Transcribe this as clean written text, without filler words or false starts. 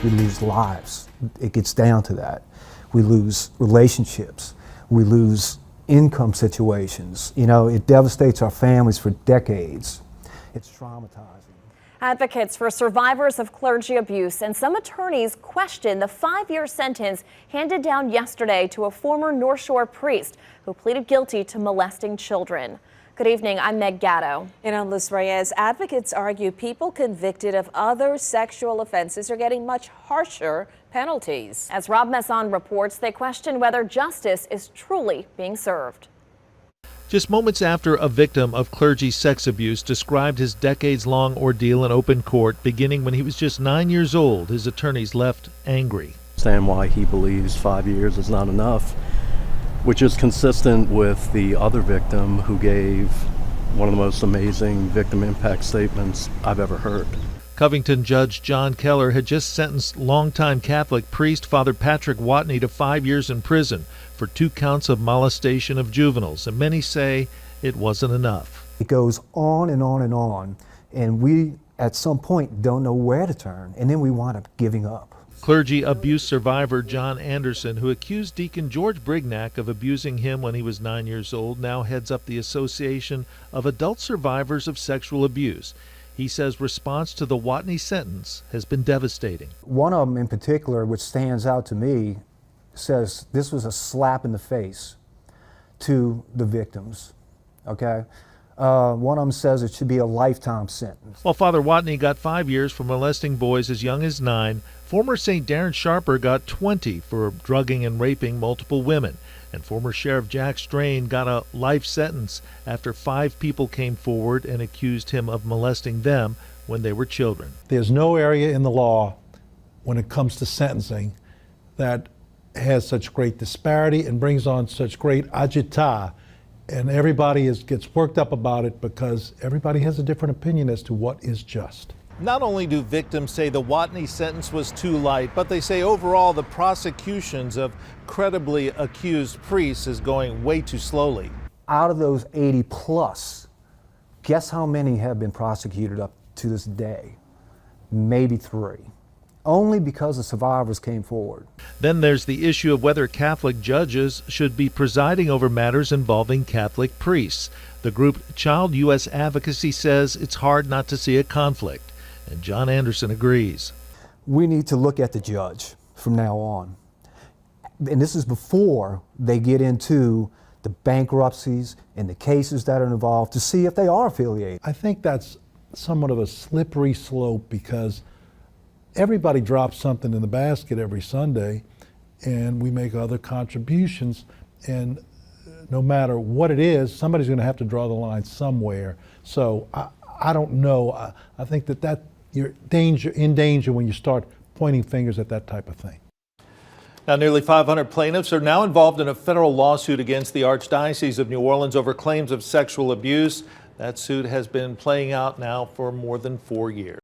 we lose lives. It gets down to that. We lose relationships. We lose income situations. You know, it devastates our families for decades. It's traumatizing. Advocates for survivors of clergy abuse and some attorneys question the 5-year sentence handed down yesterday to a former North Shore priest who pleaded guilty to molesting children. Good evening, I'm Meg Gatto. And I'm Liz Reyes. Advocates argue people convicted of other sexual offenses are getting much harsher penalties. As Rob Masson reports, they question whether justice is truly being served. Just moments after a victim of clergy sex abuse described his decades-long ordeal in open court, beginning when he was just 9 years old, his attorneys left angry. Understand why he believes 5 years is not enough, which is consistent with the other victim who gave one of the most amazing victim impact statements I've ever heard. Covington Judge John Keller had just sentenced longtime Catholic priest Father Patrick Watney to 5 years in prison for 2 counts of molestation of juveniles, and many say it wasn't enough. It goes on and on and on, and we at some point don't know where to turn, and then we wind up giving up. Clergy abuse survivor John Anderson, who accused Deacon George Brignac of abusing him when he was 9 years old, now heads up the Association of Adult Survivors of Sexual Abuse. He says response to the Watney sentence has been devastating. One of them in particular, which stands out to me, says this was a slap in the face to the victims, okay? One of them says it should be a lifetime sentence. While Father Watney got 5 years for molesting boys as young as 9, former St. Darren Sharper got 20 for drugging and raping multiple women. And former Sheriff Jack Strain got a life sentence after 5 people came forward and accused him of molesting them when they were children. There's no area in the law when it comes to sentencing that has such great disparity and brings on such great agita, and everybody gets worked up about it because everybody has a different opinion as to what is just. Not only do victims say the Watney sentence was too light, but they say overall the prosecutions of credibly accused priests is going way too slowly. Out of those 80 plus, guess how many have been prosecuted up to this day? Maybe 3. Only because the survivors came forward. Then there's the issue of whether Catholic judges should be presiding over matters involving Catholic priests. The group Child U.S. Advocacy says it's hard not to see a conflict, and John Anderson agrees. We need to look at the judge from now on. And this is before they get into the bankruptcies and the cases that are involved to see if they are affiliated. I think that's somewhat of a slippery slope because everybody drops something in the basket every Sunday, and we make other contributions, and no matter what it is, somebody's going to have to draw the line somewhere. So I don't know. I think that you're in danger when you start pointing fingers at that type of thing. Now, nearly 500 plaintiffs are now involved in a federal lawsuit against the Archdiocese of New Orleans over claims of sexual abuse. That suit has been playing out now for more than 4 years.